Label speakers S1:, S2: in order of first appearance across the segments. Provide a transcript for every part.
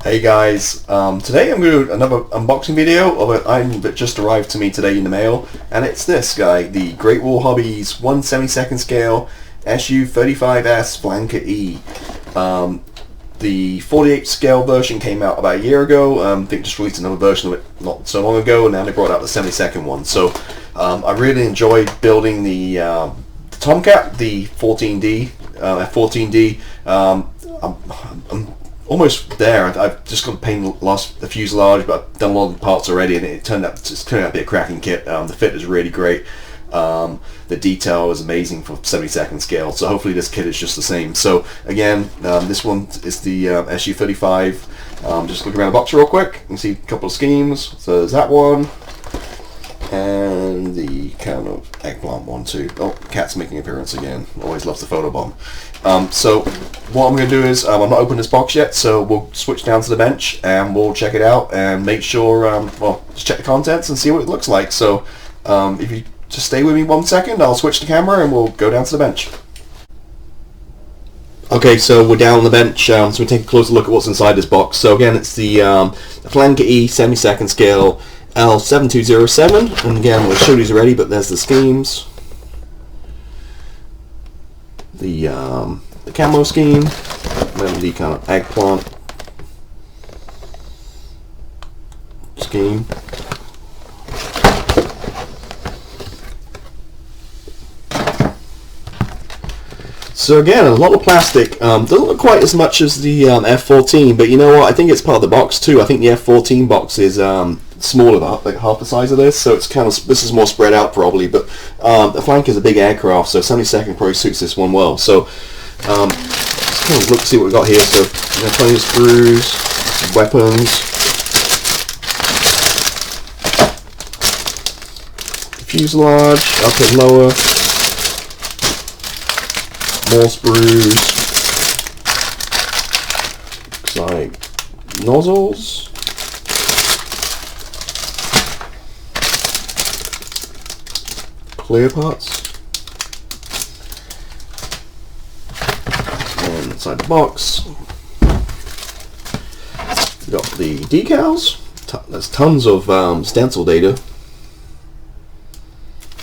S1: Hey guys, today I'm going to do another unboxing video of an item that just arrived to me today in the mail, and it's this guy, the Great Wall Hobbies 1/72 scale SU-35S Flanker E. The 48 scale version came out about a year ago. I think just released another version of it not so long ago, and now they brought out the 72nd one. So I really enjoyed building the Tomcat, the 14D, F14D. I'm almost there. I've just got to paint the fuselage, but I've done a lot of the parts already, and it turned out to be a cracking kit. The fit is really great. The detail is amazing for 72nd scale, so hopefully this kit is just the same. So again, this one is the SU-35. Just look around the box real quick. You can see a couple of schemes. So there's that one, and the kind of eggplant one too. Oh, cat's making an appearance again. Always loves the photobomb. So what I'm going to do is, I'm not opening this box yet, so we'll switch down to the bench and we'll check it out and make sure, well, just check the contents and see what it looks like. So if you just stay with me 1 second, I'll switch the camera and we'll go down to the bench. Okay, so we're down on the bench, so we'll take a closer look at what's inside this box. So again, it's the Flanker E 72nd scale L7207, and again, we'll show these already, but there's the schemes, the camo scheme, then the kind of eggplant scheme. So again, a lot of plastic. Doesn't look quite as much as the F14, but you know what? I think it's part of the box too. I think the F14 box is smaller, like half the size of this, so it's kind of, this is more spread out probably. But the Flanker is a big aircraft, so 72nd probably suits this one well. So let's kind of look, see what we've got here. So plenty of sprues, weapons, fuselage, up and lower. More sprues, looks like nozzles, clear parts, and inside the box we've got the decals. There's tons of stencil data,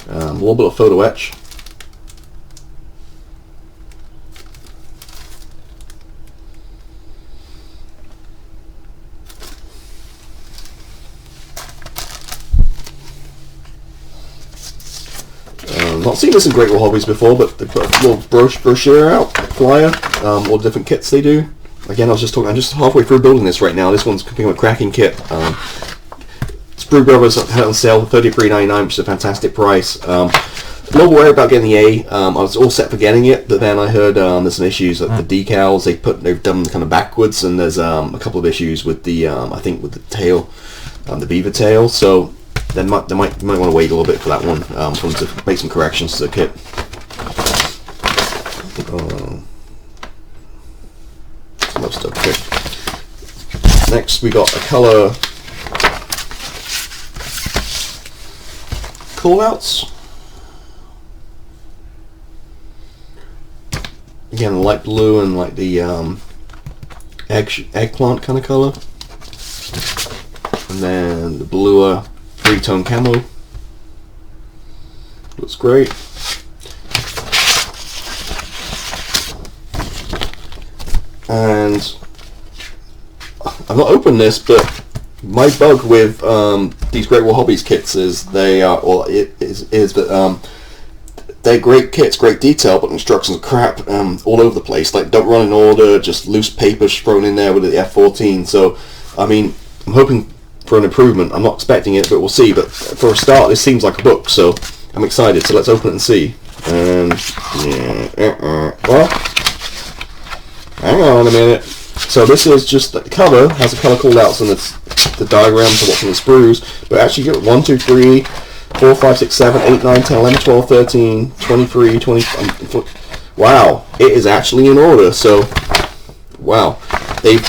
S1: a little bit of photo etch. Not seen this in Great Wall Hobbies before, but they put a little brochure out, flyer, all the different kits they do. Again, I'm just halfway through building this right now. This one's becoming a cracking kit. Sprue Brothers had it on sale for $33.99, which is a fantastic price. A little worried about getting the A. I was all set for getting it, but then I heard there's some issues with the decals. They've done kind of backwards, and there's a couple of issues with the I think with the tail, the beaver tail. So you might want to wait a little bit for that one, for them to make some corrections to the kit. Some other stuff here. Next we got a color callouts. Again, light blue and like the eggplant kind of color, and then the bluer 3-tone camo. Looks great. And I've not opened this, but my bug with these Great Wall Hobbies kits is they are, well, is that they're great kits, great detail, but instructions are crap all over the place. Like, don't run in order, just loose papers thrown in there with the F14. So, I mean, I'm hoping for an improvement. I'm not expecting it, but we'll see. But for a start, this seems like a book, so I'm excited. So let's open it and see. And yeah, well, hang on a minute. So this is just the cover has the color callouts and the diagrams of what's in the sprues. But actually, you get 1, 2, 3, 4, 5, 6, 7, 8, 9, 10, 11, 12, 13, 23, 25. Wow, it is actually in order. So, wow, they've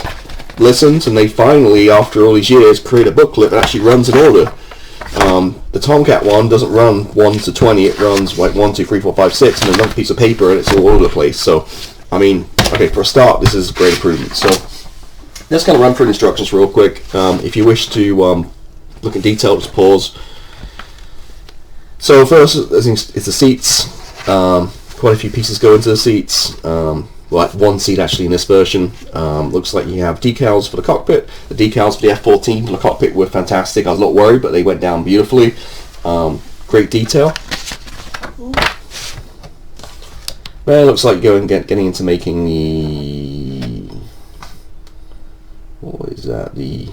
S1: listened, and they finally, after all these years, create a booklet that actually runs in order. The Tomcat one doesn't run 1 to 20, it runs like 1, 2, 3, 4, 5, 6, and another piece of paper, and it's all over the place. So, I mean, okay, for a start, this is a great improvement. So, Let's kind of run through the instructions real quick. If you wish to look at detail, just pause. So first, it's the seats. Quite a few pieces go into the seats. Like one seat actually in this version. Looks like you have decals for the cockpit. The decals for the F-14 for the cockpit were fantastic. I was a lot worried, but they went down beautifully. Great detail. Well, it looks like you're getting into making the... What is that? The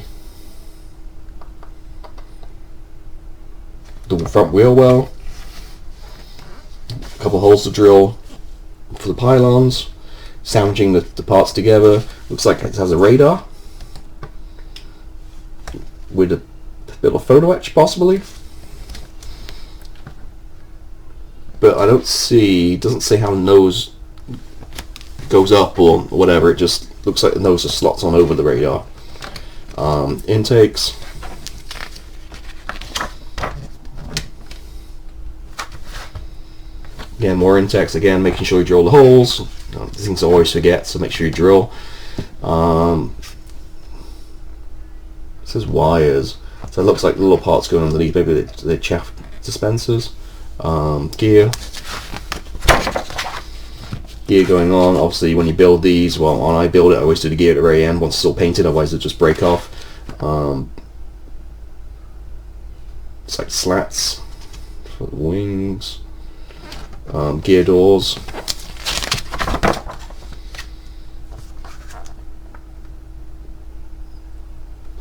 S1: front wheel well. A couple holes to drill for the pylons. Sandwiching the parts together. Looks like it has a radar with a bit of photo etch possibly. But I don't see, it doesn't say how the nose goes up or whatever. It just looks like the nose just slots on over the radar. Intakes. Again, more intakes. Again, making sure you drill the holes. These things I always forget, so make sure you drill. It says wires. So it looks like little parts going underneath. Maybe they're chaff dispensers. Gear going on. Obviously when you build these, well, when I build it, I always do the gear at the very end once it's all painted, otherwise it'll just break off. It's like slats for the wings. Gear doors.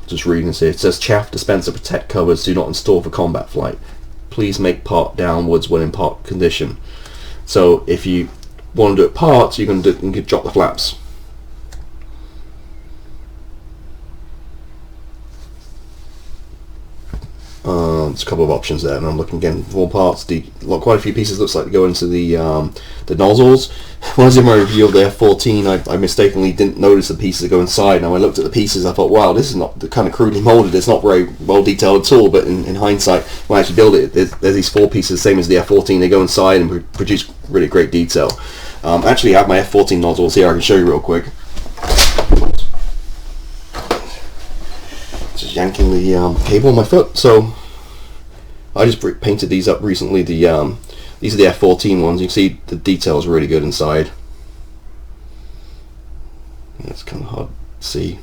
S1: Just reading this here. It says chaff dispenser protect covers do not install for combat flight. Please make part downwards when in part condition. So if you want to do it parts, you can drop the flaps. There's a couple of options there, and I'm looking again for more parts. Quite a few pieces looks like they go into the nozzles. When I was in my review of the F-14, I mistakenly didn't notice the pieces that go inside. Now when I looked at the pieces, I thought, wow, this is not kind of crudely molded. It's not very well detailed at all. But in hindsight, when I actually build it, there's these 4 pieces, same as the F-14. They go inside and produce really great detail. Actually, I have my F-14 nozzles here. I can show you real quick. Just yanking the cable on my foot. So I just painted these up recently. These are the F-14 ones. You can see the detail is really good inside. It's kind of hard to see.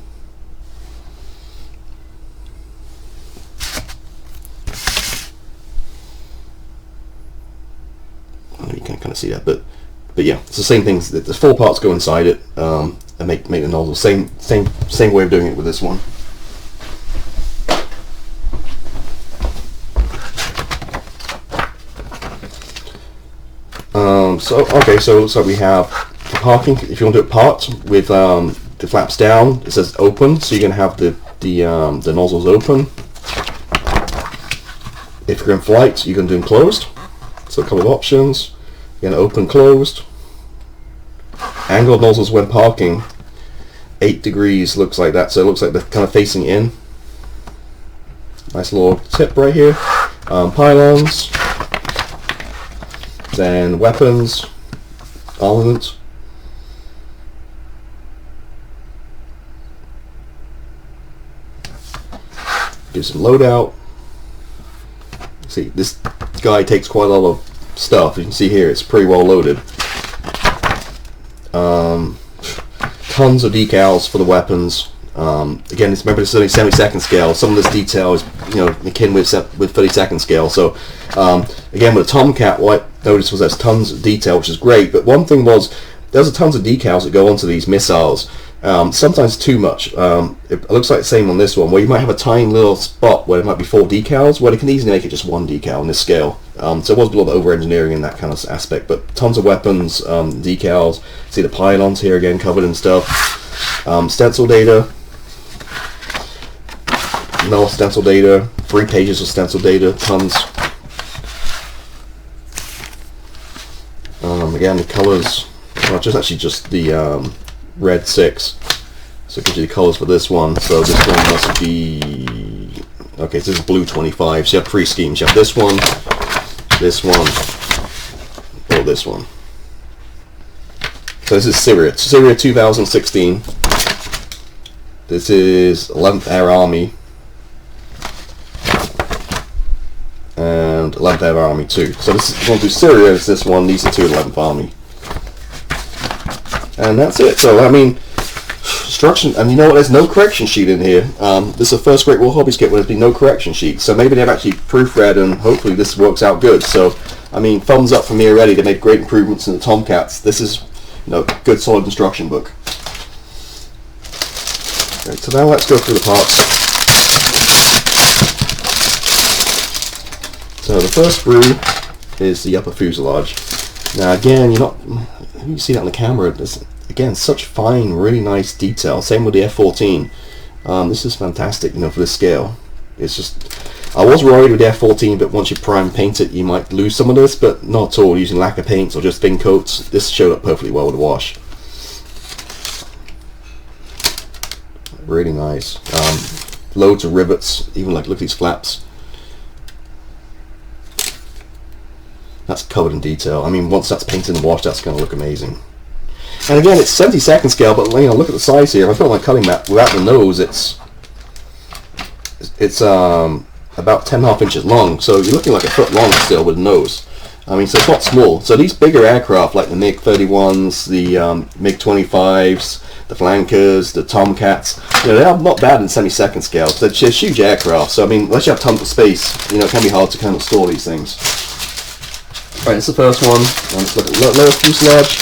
S1: You can kind of see that, but yeah, it's the same things. The 4 parts go inside it and make the nozzle. Same way of doing it with this one. So it looks like we have for parking. If you want to do it part with the flaps down, it says open, so you're going to have the nozzles open. If you're in flight, you can do them closed. So a couple of options. You're going to open, closed. Angled nozzles when parking, 8 degrees looks like that. So it looks like they're kind of facing in. Nice little tip right here. Pylons. Then weapons, armament. Gives some loadout. See, this guy takes quite a lot of stuff. You can see here it's pretty well loaded. Tons of decals for the weapons. Again, remember this is only 70-second scale. Some of this detail is, akin with 30-second scale. So again, with a Tomcat, what I noticed was there's tons of detail, which is great. But one thing was there's tons of decals that go onto these missiles. Sometimes too much. It looks like the same on this one, where you might have a tiny little spot where it might be 4 decals, where they can easily make it just 1 decal on this scale. So it was a little bit over-engineering in that kind of aspect, but tons of weapons, decals. See the pylons here again covered in stuff. Stencil data. No stencil data. 3 pages of stencil data. Tons. Again, the colors. Well, just the red 6. So it gives you the colors for this one. So this one must be... Okay, so this is blue 25. So you have 3 schemes. You have this one, or this one. So this is Syria. Syria 2016. This is 11th Air Army and 11th Air Army 2. So this is going to do Syria. It's this one. These are 2 11th Army, and that's it. So I mean, instruction, and you know what? There's no correction sheet in here. This is the first Great War Hobbies kit where there's been no correction sheet. So maybe they've actually proofread, and hopefully this works out good. So I mean, thumbs up for me already. They made great improvements in the Tomcats. This is, you know, good solid instruction book. Okay, so now let's go through the parts. So the first sprue is the upper fuselage. Now again, you see that on the camera. There's, again, such fine, really nice detail. Same with the F-14. This is fantastic, you know, for this scale. It's just, I was worried with the F-14, but once you prime and paint it, you might lose some of this, but not at all. Using lacquer paints or just thin coats, this showed up perfectly well with the wash. Really nice. Loads of rivets, even like, look at these flaps. That's covered in detail. I mean, once that's painted and washed, that's going to look amazing. And again, it's 70-second scale, but you know, look at the size here. If I put my cutting mat without the nose, it's about 10.5 inches long. So you're looking like a foot long still with the nose. I mean, so it's not small. So these bigger aircraft, like the MiG-31s, the MiG-25s, the Flankers, the Tomcats, you know, they're not bad in semi-second scale. They're just huge aircraft. So I mean, unless you have tons of space, you know, it can be hard to kind of store these things. All right, this is the first one. Let's look at lower fuselage.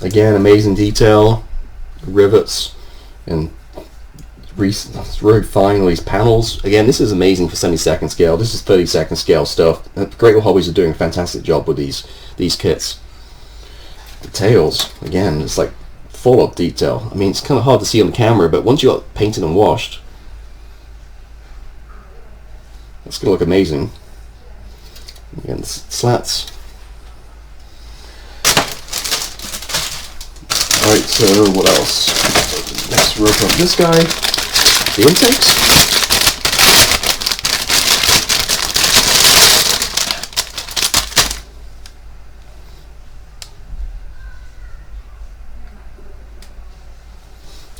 S1: Again, amazing detail, rivets, and it's very fine on these panels. Again, this is amazing for 70-second scale. This is 30-second scale stuff. Great War Hobbies are doing a fantastic job with these kits. The tails, again, it's like full of detail. I mean, it's kind of hard to see on the camera, but once you got it painted and washed, it's going to look amazing. Again, the slats. Alright, so what else? Let's rope up this guy. The intakes.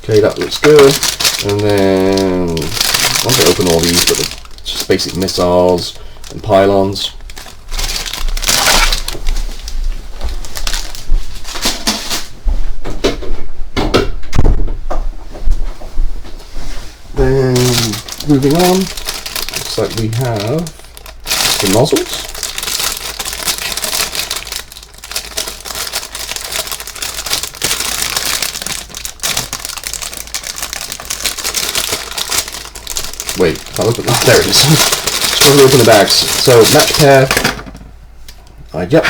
S1: Okay, that looks good. And then I'm going to open all these, but they're just basic missiles and pylons. Then moving on, looks like we have the nozzles. Wait, if I look at that, there it is. Just want to open the bags. So match pair. Yep.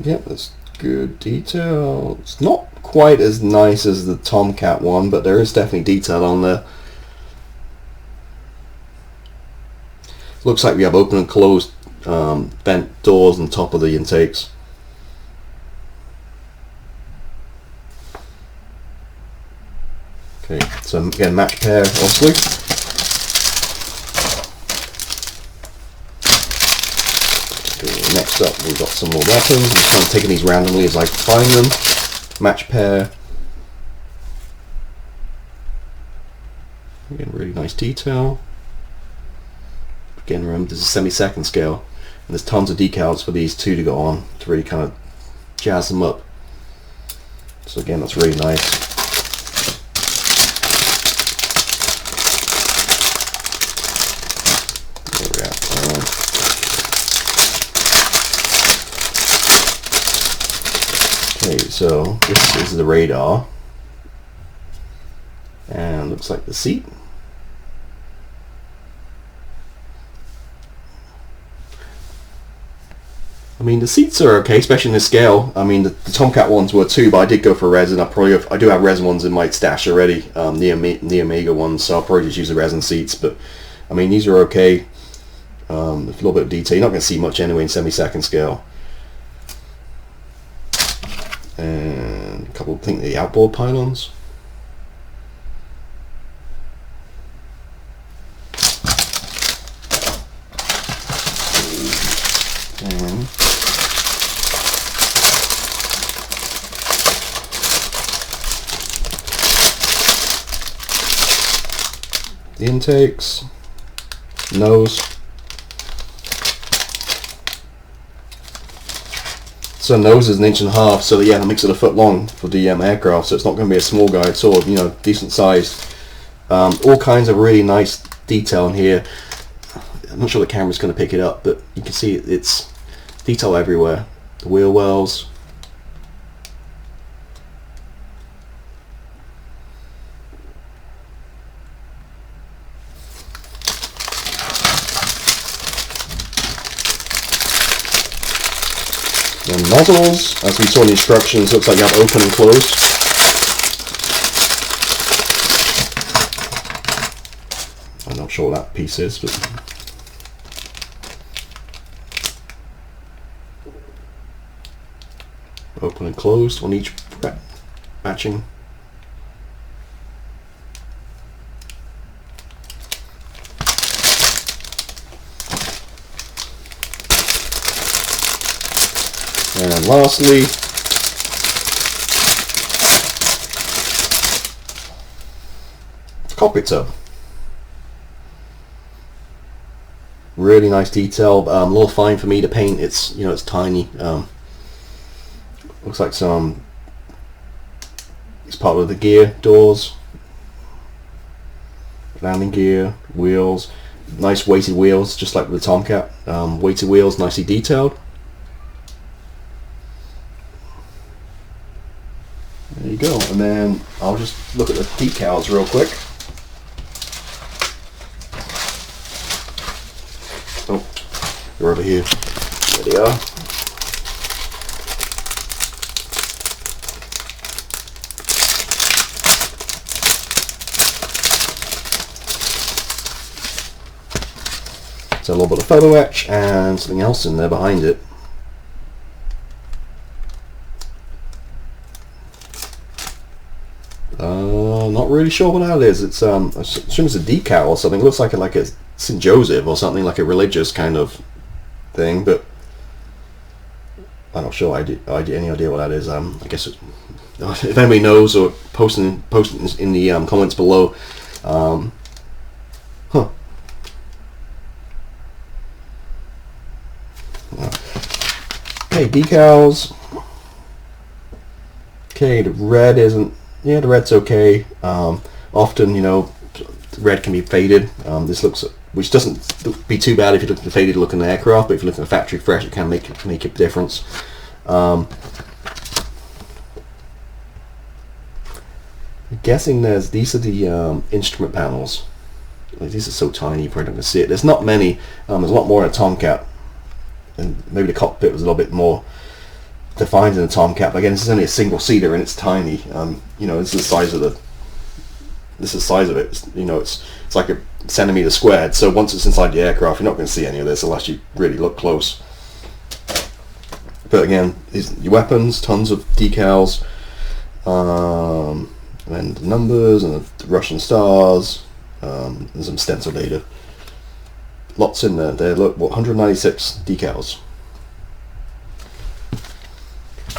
S1: Yep, that's good detail. It's not quite as nice as the Tomcat one, but there is definitely detail on there. Looks like we have open and closed vent doors on top of the intakes. Okay, so again, match pair, obviously. Okay, next up, we've got some more weapons. I'm just kind of taking these randomly as I find them. Match pair. Again, really nice detail. Again, remember, this is semi-second scale, and there's tons of decals for these two to go on to really kind of jazz them up. So again, that's really nice. Okay, so this is the radar, and looks like the seat. I mean, the seats are okay, especially in this scale. I mean, the Tomcat ones were too, but I did go for resin. I do have resin ones in my stash already, the Omega ones, so I'll probably just use the resin seats. But I mean, these are okay. A little bit of detail. You're not going to see much anyway in semi-second scale. And a couple, I think, the outboard pylons. the intakes, nose. So nose is 1.5 inches, so yeah, that makes it 1 foot long for the aircraft. So it's not going to be a small guy. It's sort of, you know, decent sized. All kinds of really nice detail in here. I'm not sure the camera's going to pick it up, but you can see it's detail everywhere. The wheel wells. And nozzles, as we saw in the instructions, looks like you have open and close. I'm not sure what that piece is, but open and closed on each matching. And lastly, cockpit tub. Really nice detail. A little fine for me to paint. It's, you know, it's tiny. Looks like some. It's part of the gear doors, landing gear, wheels. Nice weighted wheels, just like with the Tomcat. Weighted wheels, nicely detailed. There you go, and then I'll just look at the decals real quick. Oh, they're over here. There they are. So a little bit of photo etch and something else in there behind it. Not really sure what that is. It's I assume it's a decal or something. It looks like a St. Joseph or something, like a religious kind of thing, but I'm not sure. I any idea what that is. I guess if anybody knows, or post in the comments below. Okay, decals. Okay, the red isn't. Yeah, the red's okay. Often, you know, the red can be faded. This looks, which doesn't be too bad if you're looking at faded look in the aircraft, but if you're looking at factory fresh, it can make a difference. I'm guessing these are the instrument panels. These are so tiny, you're probably not going to see it. There's not many. There's a lot more in a Tomcat, and maybe the cockpit was a little bit more defined in the Tomcat. But again, this is only a single seater and it's tiny. You know, this is the size of it. It's, you know, it's like a centimeter squared. So once it's inside the aircraft, you're not going to see any of this unless you really look close. But again, these your weapons, tons of decals, and the numbers and the Russian stars, and some stencil data. Lots in there. There, look, 196 decals.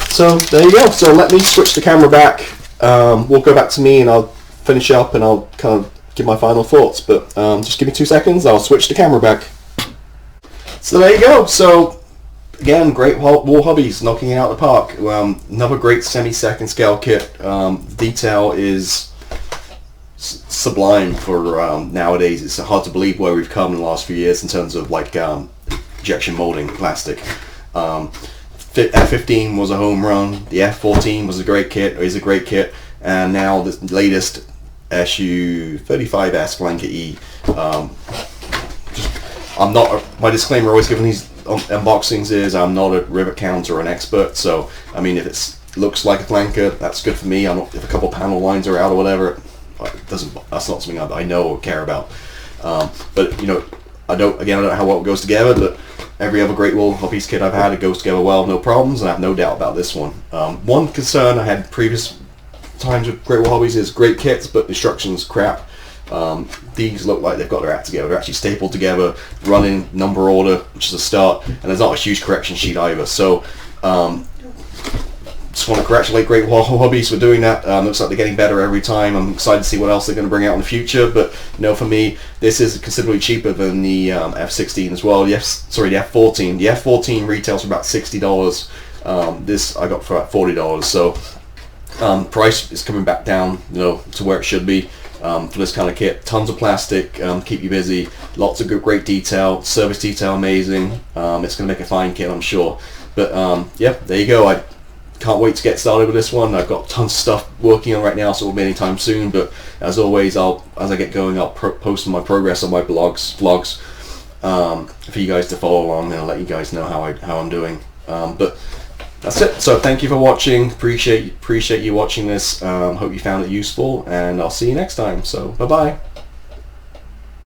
S1: So there you go. So let me switch the camera back. We'll go back to me and I'll finish up and I'll kind of give my final thoughts. But just give me 2 seconds. I'll switch the camera back. So there you go. So again, Great Wall Hobbies knocking it out of the park. Another great semi-second scale kit. Detail is sublime for nowadays. It's hard to believe where we've come in the last few years in terms of like injection molding plastic. F-15 was a home run. The F-14 was a great kit, or is a great kit, and now the latest SU-35S Flanker E. I'm not. My disclaimer always given these unboxings is I'm not a rivet counter or an expert. So I mean, if it looks like a flanker, that's good for me. I'm not, if a couple panel lines are out or whatever, it doesn't. That's not something I know or care about. But you know, I don't know how well it goes together, but every other Great Wall Hobbies kit I've had, it goes together well, no problems, and I have no doubt about this one. One concern I had previous times with Great Wall Hobbies is great kits, but instructions crap. These look like they've got their act together. They're actually stapled together, running number order, which is a start, and there's not a huge correction sheet either. So just want to congratulate Great Wall Hobbies for doing that. Looks like they're getting better every time. I'm excited to see what else they're going to bring out in the future. But you know, for me, this is considerably cheaper than the F16 as well. The F14. The F14 retails for about $60. This I got for about $40. So price is coming back down, you know, to where it should be. For this kind of kit. Tons of plastic, keep you busy, lots of great detail, service detail amazing. It's going to make a fine kit, I'm sure. But yeah, there you go. I can't wait to get started with this one. I've got tons of stuff working on right now, so it won't be anytime soon. But as always, as I get going, I'll post my progress on my vlogs for you guys to follow along, and I'll let you guys know how I'm doing. But that's it. So thank you for watching. Appreciate you watching this. Hope you found it useful, and I'll see you next time. So bye bye.